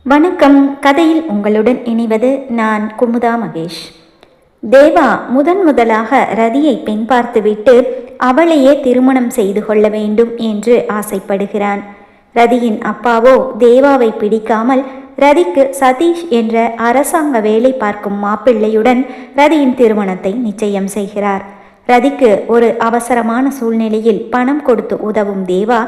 வணக்கம். கதையில் உங்களுடன் இணைவது நான் குமுதா மகேஷ். தேவா முதலாக ரதியை பெண் பார்த்துவிட்டு அவளையே திருமணம் செய்து கொள்ள வேண்டும் என்று ஆசைப்படுகிறான். ரதியின் அப்பாவோ தேவாவை பிடிக்காமல் ரதிக்கு சதீஷ் என்ற அரசாங்க வேலை பார்க்கும் மாப்பிள்ளையுடன் ரதியின் திருமணத்தை நிச்சயம் செய்கிறார். ரதிக்கு ஒரு அவசரமான சூழ்நிலையில் பணம் கொடுத்து உதவும் தேவா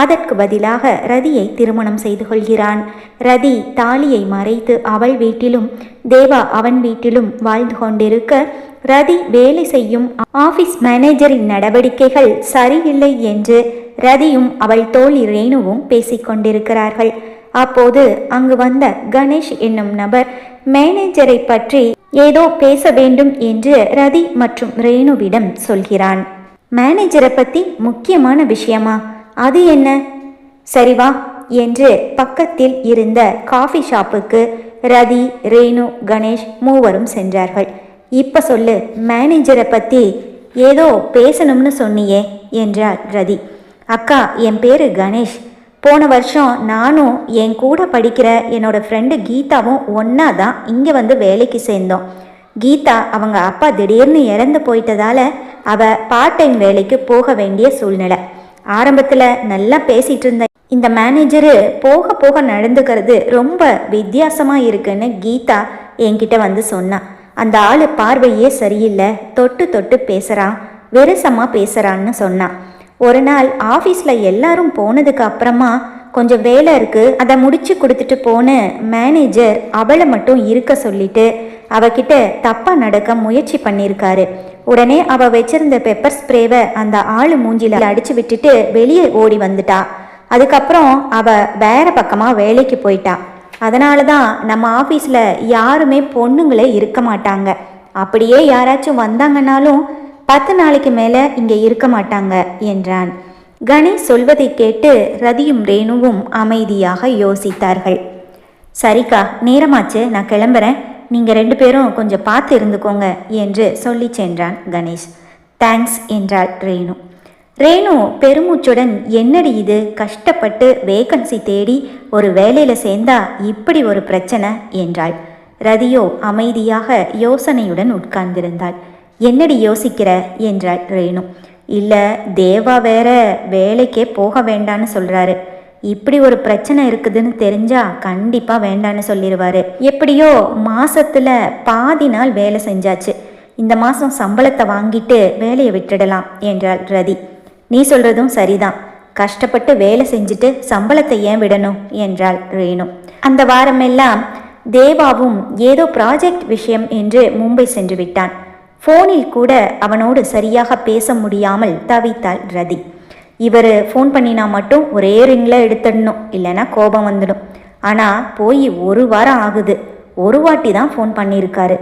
அதற்கு பதிலாக ரதியை திருமணம் செய்து கொள்கிறான். ரதி தாலியை மறைத்து அவள் வீட்டிலும் தேவா அவன் வீட்டிலும் வாழ்ந்து கொண்டிருக்க, ரதி வேலை செய்யும் ஆபீஸ் மேனேஜரின் நடவடிக்கைகள் சரியில்லை என்று ரதியும் அவள் தோழி ரேணுவும் பேசிக்கொண்டிருக்கிறார்கள். அப்போது அங்கு வந்த கணேஷ் என்னும் நபர் மேனேஜரை பற்றி ஏதோ பேச வேண்டும் என்று ரதி மற்றும் ரேணுவிடம் சொல்கிறான். மேனேஜரை பற்றி முக்கியமான விஷயமா? அது என்ன? சரி வா என்று பக்கத்தில் இருந்த காஃபி ஷாப்புக்கு ரதி, ரேணு, கணேஷ் மூவரும் சென்றார்கள். இப்ப சொல்லு, மேனேஜரை பற்றி ஏதோ பேசணும்னு சொன்னியே என்றாள் ரதி. அக்கா, என் பேரு கணேஷ். போன வருஷம் நானும் என் கூட படிக்கிற என்னோட ஃப்ரெண்டு கீதாவும் ஒன்றா தான் இங்கே வந்து வேலைக்கு சேர்ந்தோம். கீதா அவங்க அப்பா திடீர்னு இறந்து போயிட்டதால அவள் பார்ட் டைம் வேலைக்கு போக வேண்டிய சூழ்நிலை. ஆரம்பத்தில் நல்லா பேசிகிட்டு இருந்த இந்த மேனேஜரு போக போக நடந்துக்கிறது ரொம்ப வித்தியாசமாக இருக்குன்னு கீதா என்கிட்ட வந்து சொன்னான். அந்த ஆள் பார்வையே சரியில்லை, தொட்டு தொட்டு பேசுகிறான், வெறுசமாக பேசுகிறான்னு சொன்னான். ஒரு நாள் ஆஃபீஸில் எல்லாரும் போனதுக்கு அப்புறமா கொஞ்சம் வேலை இருக்குது, அதை முடிச்சு கொடுத்துட்டு போன மேனேஜர் அவளை மட்டும் இருக்க சொல்லிட்டு அவகிட்ட தப்பாக நடக்க முயற்சி பண்ணியிருக்காரு. உடனே அவள் வச்சிருந்த பெப்பர் ஸ்ப்ரேவை அந்த ஆள் மூஞ்சில அடிச்சு விட்டுட்டு வெளியே ஓடி வந்துட்டா. அதுக்கப்புறம் அவள் வேற பக்கமாக வேலைக்கு போயிட்டா. அதனால தான் நம்ம ஆஃபீஸில் யாருமே பொண்ணுங்களே இருக்க மாட்டாங்க. அப்படியே யாராச்சும் வந்தாங்கன்னாலும் 10 நாளைக்கு மேலே இங்கே இருக்க மாட்டாங்க என்றான். கணேஷ் சொல்வதை கேட்டு ரதியும் ரேணுவும் அமைதியாக யோசித்தார்கள். சரிக்கா, நேரமாச்சு, நான் கிளம்புறேன், நீங்கள் 2 பேரும் கொஞ்சம் பார்த்து இருந்துக்கோங்க என்று சொல்லி சென்றான் கணேஷ். தேங்க்ஸ் என்றாள் ரேணு. ரேணு பெருமூச்சுடன், என்னடி இது, கஷ்டப்பட்டு வேகன்சி தேடி ஒரு வேலையில் சேர்ந்தா இப்படி ஒரு பிரச்சனை என்றாள். ரதியோ அமைதியாக யோசனையுடன் உட்கார்ந்திருந்தாள். என்னடி யோசிக்கிற என்றாள் ரேணு. இல்லை, தேவா வேற வேலைக்கே போக வேண்டான்னு சொல்கிறாரு. இப்படி ஒரு பிரச்சனை இருக்குதுன்னு தெரிஞ்சா கண்டிப்பாக வேண்டான்னு சொல்லிடுவாரு. எப்படியோ மாசத்துல பாதி நாள் வேலை செஞ்சாச்சு, இந்த மாதம் சம்பளத்தை வாங்கிட்டு வேலையை விட்டுடலாம் என்றாள் ரதி. நீ சொல்கிறதும் சரிதான், கஷ்டப்பட்டு வேலை செஞ்சுட்டு சம்பளத்தை ஏன் விடணும் என்றாள் ரேணு. அந்த வாரமெல்லாம் தேவாவும் ஏதோ ப்ராஜெக்ட் விஷயம் என்று மும்பை சென்று விட்டான். ஃபோனில் கூட அவனோடு சரியாக பேச முடியாமல் தவித்தாள் ரதி. இவர் ஃபோன் பண்ணினா மட்டும் ஒரே ரிங்கில் எடுத்துடணும், இல்லைன்னா கோபம் வந்துடும். ஆனால் போய் 1 வாரம் ஆகுது, ஒரு வாட்டி தான் ஃபோன் பண்ணியிருக்காரு.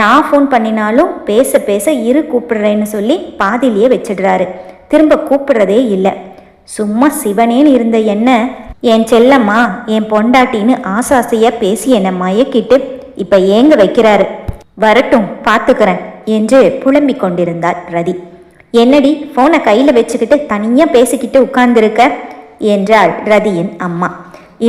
நான் ஃபோன் பண்ணினாலும் பேச பேச கூப்பிடுறேன்னு சொல்லி பாதிலேயே வச்சிடுறாரு, திரும்ப கூப்பிடுறதே இல்லை. சும்மா சிவனேன்னு இருந்த என்ன என் செல்லம்மா, என் பொண்டாட்டின்னு ஆசாசையாக பேசி என்னை மயக்கிட்டு இப்போ ஏங்க வைக்கிறாரு. வரட்டும், பார்த்துக்கிறேன் என்று புலம்பிக் கொண்டிருந்தாள் ரதி. என்னடி, ஃபோனை கையில் வச்சுக்கிட்டு தனியாக பேசிக்கிட்டு உட்கார்ந்துருக்க என்றாள் ரதியின் அம்மா.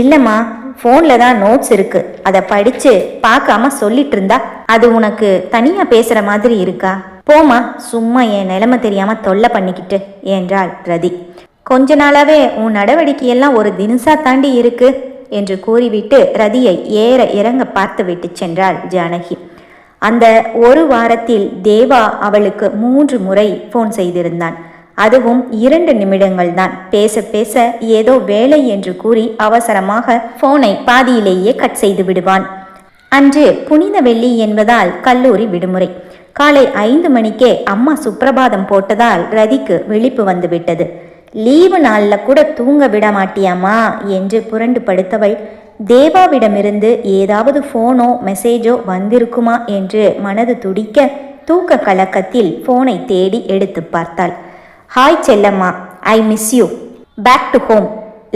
இல்லைம்மா, ஃபோனில் தான் நோட்ஸ் இருக்கு, அதை படித்து பார்க்காம சொல்லிட்டு இருந்தா அது உனக்கு தனியாக பேசுகிற மாதிரி இருக்கா? போமா, சும்மா என் நிலைமை தெரியாமல் தொல்லை பண்ணிக்கிட்டு என்றாள் ரதி. கொஞ்ச நாளாவே உன் நடவடிக்கையெல்லாம் ஒரு தினசா தாண்டி இருக்கு என்று கூறிவிட்டு ரதியை ஏற இறங்க பார்த்து விட்டு சென்றாள் ஜானகி. அந்த ஒரு வாரத்தில் தேவா அவளுக்கு 3 முறை ஃபோன் செய்திருந்தான். அதுவும் 2 நிமிடங்கள் தான். பேச பேச ஏதோ வேலை என்று கூறி அவசரமாக ஃபோனை பாதியிலேயே கட் செய்து விடுவான். அன்று புனித வெள்ளி என்பதால் கல்லூரி விடுமுறை. காலை 5 மணிக்கே அம்மா சுப்பிரபாதம் போட்டதால் ரதிக்கு விழிப்பு வந்து விட்டது. லீவு நாளில் கூட தூங்க விட மாட்டியாமா என்று புரண்டு படுத்தவள் தேவாவிடமிருந்து ஏதாவது ஃபோனோ மெசேஜோ வந்திருக்குமா என்று மனது துடிக்க தூக்க கலக்கத்தில் ஃபோனை தேடி எடுத்து பார்த்தாள். Hi Chellamma, I miss you, back to home,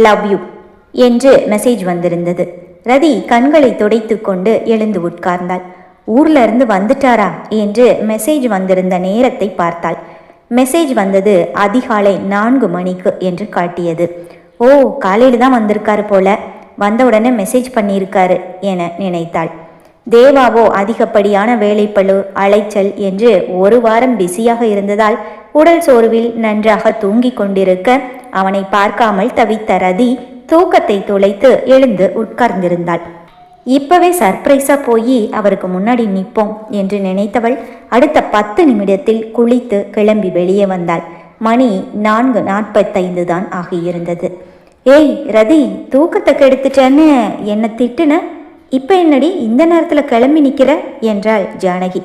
love you என்று மெசேஜ் வந்திருந்தது. ரதி கண்களை துடைத்து கொண்டு எழுந்து உட்கார்ந்தாள். ஊர்ல இருந்து வந்துட்டாரா என்று மெசேஜ் வந்திருந்த நேரத்தை பார்த்தாள். மெசேஜ் வந்தது அதிகாலை 4 மணிக்கு என்று காட்டியது. ஓ, காலையில் தான் வந்திருக்காரு போல. வந்தவுடனே மெசேஜ் பண்ணியிருக்காரு என நினைத்தாள். தேவாவோ அதிகப்படியான வேலைப்பளு, அலைச்சல் என்று ஒரு வாரம் பிஸியாக இருந்ததால் உடல் சோர்வில் நன்றாக தூங்கி கொண்டிருக்க அவனை பார்க்காமல் தவித்த ரதி தூக்கத்தை தொலைத்து எழுந்து உட்கார்ந்திருந்தாள். இப்பவே சர்ப்ரைஸா போய் அவருக்கு முன்னாடி நிற்போம் என்று நினைத்தவள் அடுத்த 10 நிமிடத்தில் குளித்து கிளம்பி வெளியே வந்தாள். மணி 4:45 தான் ஆகியிருந்தது. ஏய் ரதி, தூக்கத்தை கெடுத்துட்டேன்னு என்னை திட்டுன, இப்போ என்னடி இந்த நேரத்தில் கிளம்பி நிற்கிற என்றாள் ஜானகி.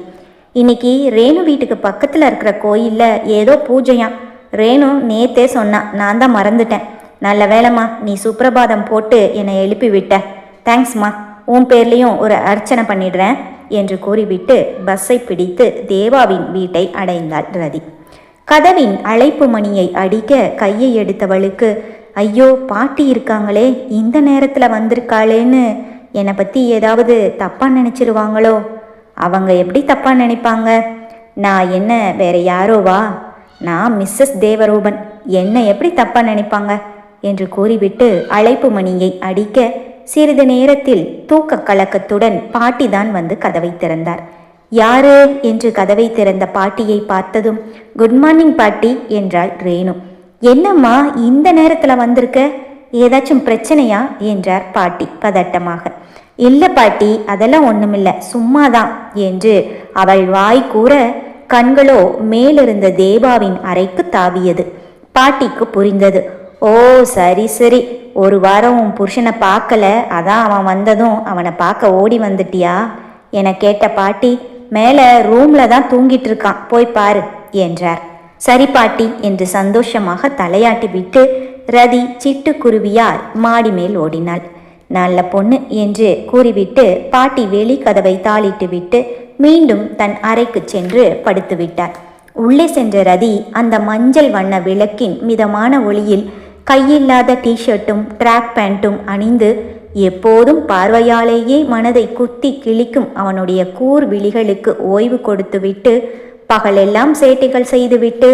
இன்னைக்கு ரேணு வீட்டுக்கு பக்கத்தில் இருக்கிற கோயிலில் ஏதோ பூஜையாம். ரேணு நேத்தே சொன்னான், நான் தான் மறந்துட்டேன். நல்ல வேலைம்மா, நீ சுப்பிரபாதம் போட்டு என்னை எழுப்பி விட்ட. தேங்க்ஸ்மா, உன் பேர்லேயும் ஒரு அர்ச்சனை பண்ணிடுறேன் என்று கூறிவிட்டு பஸ்ஸை பிடித்து தேவாவின் வீட்டை அடைந்தாள் ரதி. கதவின் அழைப்பு மணியை அடிக்க கையை எடுத்தவளுக்கு, ஐயோ பாட்டி இருக்காங்களே, இந்த நேரத்தில் வந்திருக்காளேன்னு என்னை பற்றி ஏதாவது தப்பாக நினச்சிருவாங்களோ? அவங்க எப்படி தப்பாக நினைப்பாங்க? நான் என்ன வேற யாரோவா? நான் மிஸ்ஸஸ் தேவரூபன், என்னை எப்படி தப்பாக நினைப்பாங்க என்று கூறிவிட்டு அழைப்பு மணியை அடிக்க சிறிது நேரத்தில் தூக்க கலக்கத்துடன் பாட்டி தான் வந்து கதவை திறந்தார். யாரு என்று கதவை திறந்த பாட்டியை பார்த்ததும், குட் மார்னிங் பாட்டி என்றாள் ரேணு. என்னம்மா இந்த நேரத்தில் வந்திருக்க, ஏதாச்சும் பிரச்சனையா என்றார் பாட்டி பதட்டமாக. இல்லை பாட்டி, அதெல்லாம் ஒன்றுமில்ல, சும்மாதான் என்று அவள் வாய் கூற கண்களோ மேலிருந்த தேவாவின் அறைக்கு தாவியது. பாட்டிக்கு புரிந்தது. ஓ சரி சரி, ஒரு வாரம் உன் புருஷனை பார்க்கல, அதான் அவன் வந்ததும் அவனை பார்க்க ஓடி வந்துட்டியா என கேட்ட பாட்டி, மேலே ரூம்ல தான் தூங்கிட்டு இருக்கான், போய் பாரு என்றார். சரி பாட்டி என்று சந்தோஷமாக தலையாட்டி விட்டு ரதி சிட்டுக்குருவியால் மாடி மேல் ஓடினாள். நல்ல பொண்ணு என்று கூறிவிட்டு பாட்டி வெளி கதவை தாளிட்டு விட்டு மீண்டும் தன் அறைக்கு சென்று படுத்து விட்டார். உள்ளே சென்ற ரதி அந்த மஞ்சள் வண்ண விளக்கின் மிதமான ஒளியில் கையில்லாத டிஷர்ட்டும் ட்ராக் பேண்ட்டும் அணிந்து எப்போதும் பார்வையாலேயே மனதை குத்தி கிழிக்கும் அவனுடைய கூர் விழிகளுக்கு ஓய்வு கொடுத்துவிட்டு பகலெல்லாம் சேட்டைகள் செய்துவிட்டு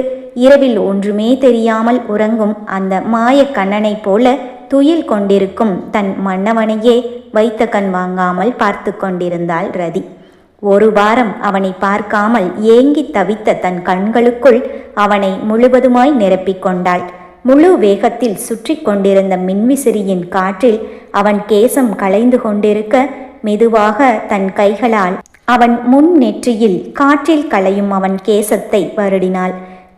இரவில் ஒன்றுமே தெரியாமல் உறங்கும் அந்த மாய கண்ணனை போல துயில் கொண்டிருக்கும் தன் மன்னவனையே வைத்த கண் வாங்காமல் பார்த்து கொண்டிருந்தாள் ரதி. ஒரு வாரம் அவனை பார்க்காமல் ஏங்கி தவித்த தன் கண்களுக்குள் அவனை முழுவதுமாய் நிரப்பிக் கொண்டாள். முழு வேகத்தில் சுற்றி கொண்டிருந்த மின்விசிறியின் காற்றில் அவன் கேசம் களைந்து கொண்டிருக்க மெதுவாக தன் கைகளால் அவன் முன் நெற்றியில் காற்றில் களையும் அவன் கேசத்தை வருடினாள்.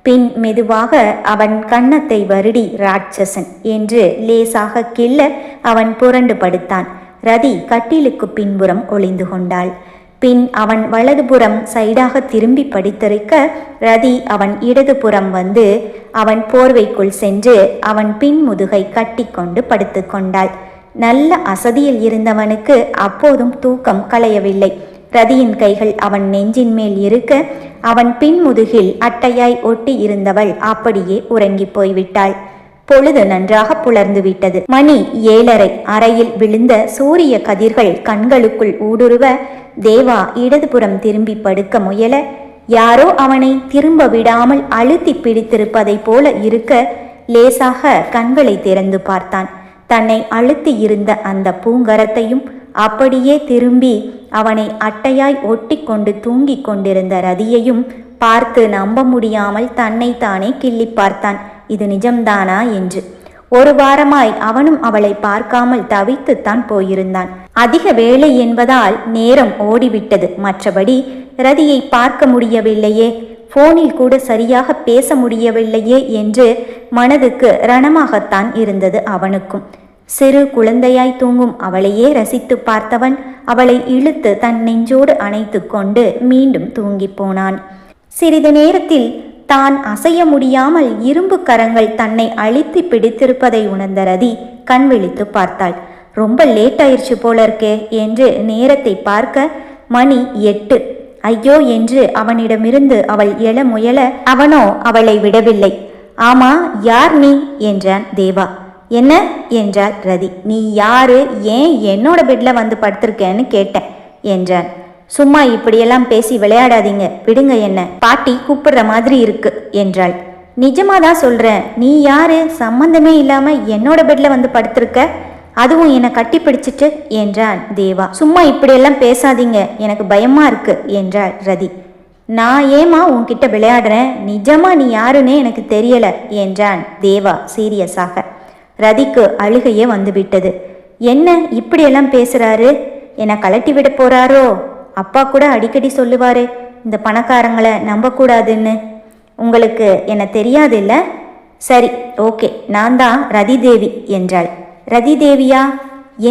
பின் மெதுவாக அவன் கன்னத்தை வருடி ராட்சசன் என்று லேசாக கிள்ள அவன் புரண்டு படுத்தான். ரதி கட்டிலுக்கு பின்புறம் ஒளிந்து கொண்டாள். பின் அவன் வலதுபுறம் சைடாக திரும்பி படித்திருக்க ரதி அவன் இடதுபுறம் வந்து அவன் போர்வைக்குள் சென்று அவன் பின் முதுகை கட்டி கொண்டு படுத்து கொண்டாள். நல்ல அசதியில் இருந்தவனுக்கு அப்போதும் தூக்கம் களையவில்லை. ரதியின் கைகள் அவன் நெஞ்சின் மேல் இருக்க அவன் பின்முதுகில் அட்டையாய் ஒட்டி இருந்தவள் அப்படியே உறங்கி போய்விட்டாள். பொழுது நன்றாக புலர்ந்து விட்டது. மணி 7:30. அறையில் விழுந்த சூரிய கதிர்கள் கண்களுக்குள் ஊடுருவ தேவா இடதுபுறம் திரும்பி படுக்க முயல யாரோ அவனை திரும்ப விடாமல் அழுத்தி பிடித்திருப்பதை போல இருக்க லேசாக கண்களை திறந்து பார்த்தான். தன்னை அழுத்தி இருந்த அந்த பூங்கரத்தையும் அப்படியே திரும்பி அவனை அட்டையாய் ஒட்டி கொண்டு தூங்கி கொண்டிருந்த ரதியையும் பார்த்து நம்ப முடியாமல் தன்னைத்தானே கிள்ளி பார்த்தான். இது நிஜம்தானா என்று. ஒரு வாரமாய் அவனும் அவளை பார்க்காமல் தவித்துத்தான் போயிருந்தான். அதிக வேலை என்பதால் நேரம் ஓடிவிட்டது. மற்றபடி ரதியை பார்க்க முடியவில்லையே, போனில் கூட சரியாக பேச முடியவில்லையே என்று மனதுக்கு ரணமாகத்தான் இருந்தது அவனுக்கும். சிறு குழந்தையாய் தூங்கும் அவளையே ரசித்து பார்த்தவன் அவளை இழுத்து தன் நெஞ்சோடு அணைத்து கொண்டு மீண்டும் தூங்கி போனான். சிறிது நேரத்தில் தான் அசைய முடியாமல் இரும்பு கரங்கள் தன்னை அழித்து பிடித்திருப்பதை உணர்ந்த ரதி கண் விழித்து பார்த்தாள். ரொம்ப லேட் ஆயிடுச்சு போல இருக்கே என்று நேரத்தை பார்க்க மணி 8. ஐயோ என்று அவனிடமிருந்து அவள் எழ முயல அவனோ அவளை விடவில்லை. ஆமா, யார் நீ என்றான் தேவா. என்ன என்றாள் ரதி. நீ யாரு, ஏன் என்னோட பெட்ல வந்து படுத்திருக்கேன்னு கேட்டேன் என்றான். சும்மா இப்படியெல்லாம் பேசி விளையாடாதீங்க, விடுங்க, என்ன பாட்டி கூப்பிடுற மாதிரி இருக்கு என்றாள். நிஜமாதான் சொல்றேன், நீ யாரு, சம்பந்தமே இல்லாம என்னோட பெட்ல வந்து படுத்திருக்க? அதுவும் என்னை கட்டி பிடிச்சிட்டு என்றான் தேவா. சும்மா இப்படியெல்லாம் பேசாதீங்க, எனக்கு பயமா இருக்கு என்றாள் ரதி. நான் ஏமா உன்கிட்ட விளையாடுறேன், நிஜமா நீ யாருன்னே எனக்கு தெரியல என்றான் தேவா சீரியஸாக. ரதிக்கு அழுகையே வந்துவிட்டது. என்ன இப்படியெல்லாம் பேசுறாரு, என்னை கலட்டி விட போறாரோ? அப்பா கூட அடிக்கடி சொல்லுவாரு இந்த பணக்காரங்களை நம்பக்கூடாதுன்னு. உங்களுக்கு என்ன தெரியாது இல்லை? சரி ஓகே, நான் தான் ரதி தேவி என்றாள். ரதி தேவியா?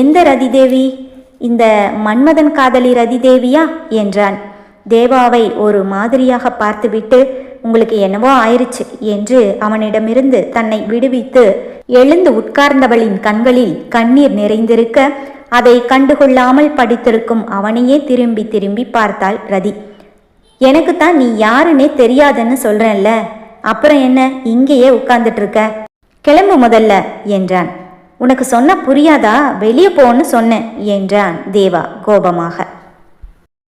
எந்த ரதி தேவி? இந்த மன்மதன் காதலி ரதி தேவியா என்றான். தேவாவை ஒரு மாதிரியாக பார்த்துவிட்டு உங்களுக்கு என்னவோ ஆயிருச்சு என்று அவனிடமிருந்து தன்னை விடுவித்து எழுந்து உட்கார்ந்தவளின் கண்களில் கண்ணீர் நிறைந்திருக்க அதை கண்டுகொள்ளாமல் படித்திருக்கும் அவனையே திரும்பி திரும்பி பார்த்தாள் ரதி. எனக்குத்தான் நீ யாருன்னே தெரியாதுன்னு சொல்றேன்ல, அப்புறம் என்ன இங்கேயே உட்கார்ந்துட்டு இருக்க? கிளம்பு முதல்ல என்றான். உனக்கு சொன்ன புரியாதா? வெளியே போன்னு சொன்னேன் என்றான் தேவா கோபமாக.